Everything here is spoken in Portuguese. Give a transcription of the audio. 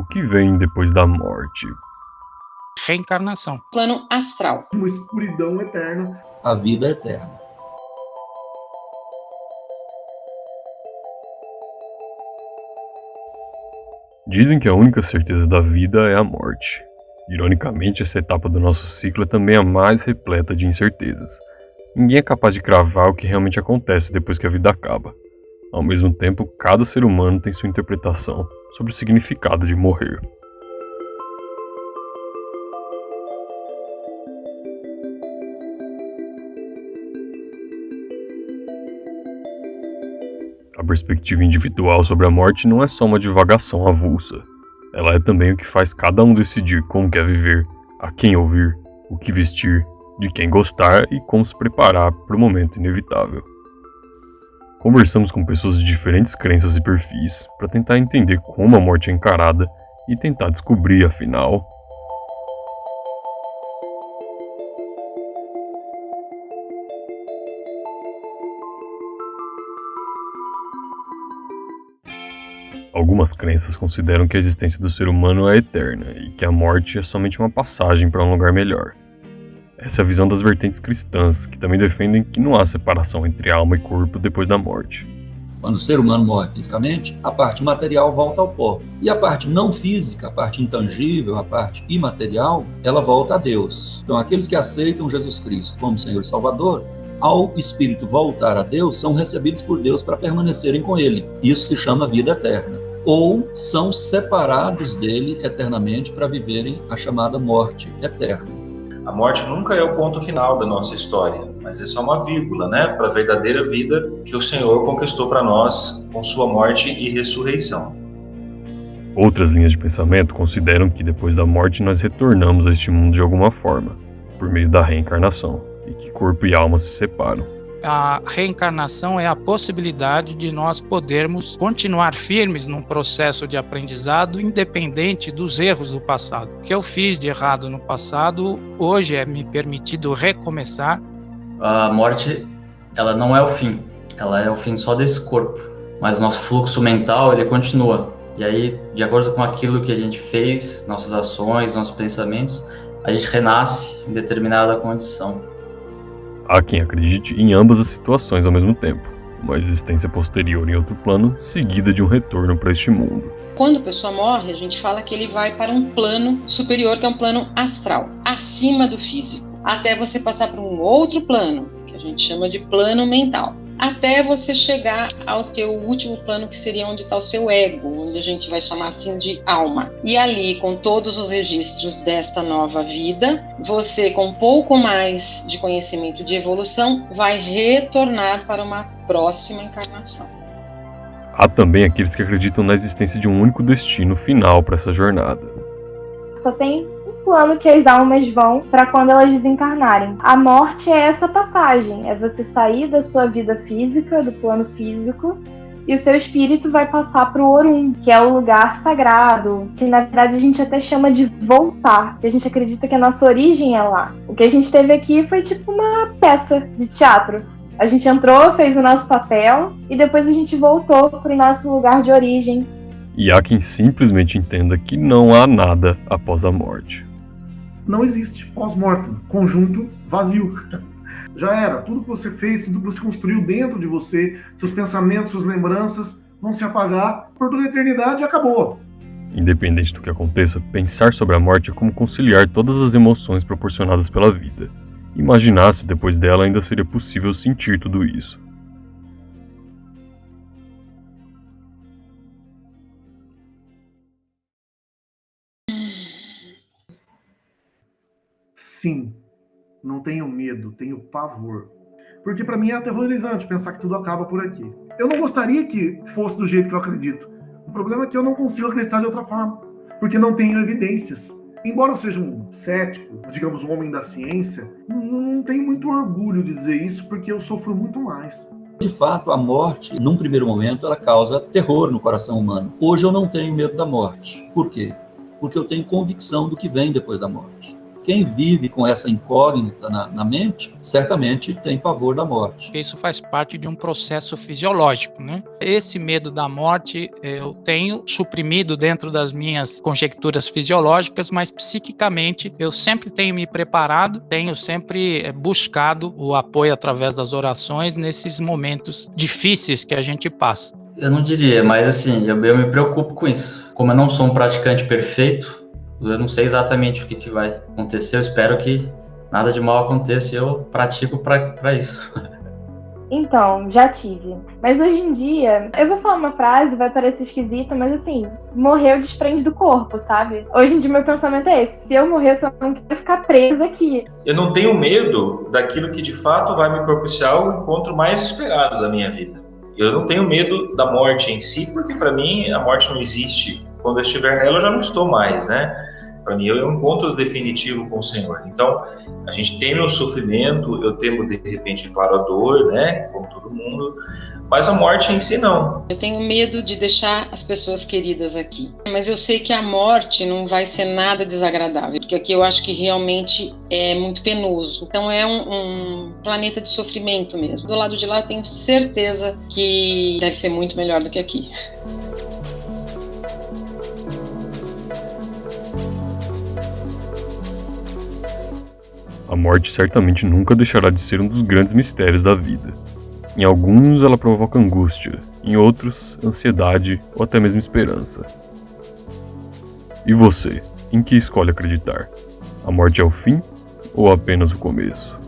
O que vem depois da morte? Reencarnação. Plano astral. Uma escuridão eterna. A vida eterna. Dizem que a única certeza da vida é a morte. Ironicamente, essa etapa do nosso ciclo é também a mais repleta de incertezas. Ninguém é capaz de cravar o que realmente acontece depois que a vida acaba. Ao mesmo tempo, cada ser humano tem sua interpretação sobre o significado de morrer. A perspectiva individual sobre a morte não é só uma divagação avulsa. Ela é também o que faz cada um decidir como quer viver, a quem ouvir, o que vestir, de quem gostar e como se preparar para o momento inevitável. Conversamos com pessoas de diferentes crenças e perfis para tentar entender como a morte é encarada e tentar descobrir, afinal, algumas crenças consideram que a existência do ser humano é eterna e que a morte é somente uma passagem para um lugar melhor. Essa é a visão das vertentes cristãs, que também defendem que não há separação entre alma e corpo depois da morte. Quando o ser humano morre fisicamente, a parte material volta ao pó. E a parte não física, a parte intangível, a parte imaterial, ela volta a Deus. Então, aqueles que aceitam Jesus Cristo como Senhor e Salvador, ao espírito voltar a Deus, são recebidos por Deus para permanecerem com Ele. Isso se chama vida eterna. Ou são separados dele eternamente para viverem a chamada morte eterna. A morte nunca é o ponto final da nossa história, mas é só uma vírgula, para a verdadeira vida que o Senhor conquistou para nós com sua morte e ressurreição. Outras linhas de pensamento consideram que depois da morte nós retornamos a este mundo de alguma forma, por meio da reencarnação, e que corpo e alma se separam. A reencarnação é a possibilidade de nós podermos continuar firmes num processo de aprendizado independente dos erros do passado. O que eu fiz de errado no passado, hoje é me permitido recomeçar. A morte, ela não é o fim, ela é o fim só desse corpo, mas o nosso fluxo mental, ele continua. E aí, de acordo com aquilo que a gente fez, nossas ações, nossos pensamentos, a gente renasce em determinada condição. Há quem acredite em ambas as situações ao mesmo tempo, uma existência posterior em outro plano, seguida de um retorno para este mundo. Quando a pessoa morre, a gente fala que ele vai para um plano superior, que é um plano astral, acima do físico, até você passar para um outro plano, que a gente chama de plano mental, até você chegar ao teu último plano, que seria onde está o seu ego, onde a gente vai chamar assim de alma. E ali, com todos os registros desta nova vida, você, com um pouco mais de conhecimento de evolução, vai retornar para uma próxima encarnação. Há também aqueles que acreditam na existência de um único destino final para essa jornada. Só tem plano que as almas vão para quando elas desencarnarem. A morte é essa passagem, é você sair da sua vida física, do plano físico, e o seu espírito vai passar para o Orum, que é o lugar sagrado, que na verdade a gente até chama de voltar, porque a gente acredita que a nossa origem é lá. O que a gente teve aqui foi tipo uma peça de teatro. A gente entrou, fez o nosso papel, e depois a gente voltou para o nosso lugar de origem. E há quem simplesmente entenda que não há nada após a morte. Não existe pós-mortem, conjunto vazio. Já era, tudo que você fez, tudo que você construiu dentro de você, seus pensamentos, suas lembranças vão se apagar por toda a eternidade e acabou. Independente do que aconteça, pensar sobre a morte é como conciliar todas as emoções proporcionadas pela vida. Imaginar se depois dela ainda seria possível sentir tudo isso. Sim, não tenho medo, tenho pavor. Porque para mim é aterrorizante pensar que tudo acaba por aqui. Eu não gostaria que fosse do jeito que eu acredito. O problema é que eu não consigo acreditar de outra forma, porque não tenho evidências. Embora eu seja um cético, digamos um homem da ciência, não tenho muito orgulho de dizer isso, porque eu sofro muito mais. De fato, a morte, num primeiro momento, ela causa terror no coração humano. Hoje eu não tenho medo da morte. Por quê? Porque eu tenho convicção do que vem depois da morte. Quem vive com essa incógnita na mente, certamente tem pavor da morte. Isso faz parte de um processo fisiológico, né? Esse medo da morte eu tenho suprimido dentro das minhas conjecturas fisiológicas, mas psiquicamente eu sempre tenho me preparado, tenho sempre buscado o apoio através das orações nesses momentos difíceis que a gente passa. Eu não diria, mas assim, eu me preocupo com isso. Como eu não sou um praticante perfeito, eu não sei exatamente o que vai acontecer. Eu espero que nada de mal aconteça e eu pratico para isso. Então, já tive. Mas hoje em dia, eu vou falar uma frase, vai parecer esquisita, mas assim, morrer desprende do corpo, sabe? Hoje em dia meu pensamento é esse: se eu morrer, eu só não quero ficar presa aqui. Eu não tenho medo daquilo que de fato vai me propiciar o encontro mais esperado da minha vida. Eu não tenho medo da morte em si, porque para mim a morte não existe. Quando eu estiver nela, eu já não estou mais, né? Para mim, é um encontro definitivo com o Senhor. Então, a gente teme o sofrimento, eu temo, de repente, claro, a dor, né? Como todo mundo. Mas a morte em si, não. Eu tenho medo de deixar as pessoas queridas aqui. Mas eu sei que a morte não vai ser nada desagradável, porque aqui eu acho que realmente é muito penoso. Então, é um planeta de sofrimento mesmo. Do lado de lá, eu tenho certeza que deve ser muito melhor do que aqui. A morte certamente nunca deixará de ser um dos grandes mistérios da vida. Em alguns ela provoca angústia, em outros, ansiedade ou até mesmo esperança. E você, em que escolhe acreditar? A morte é o fim ou apenas o começo?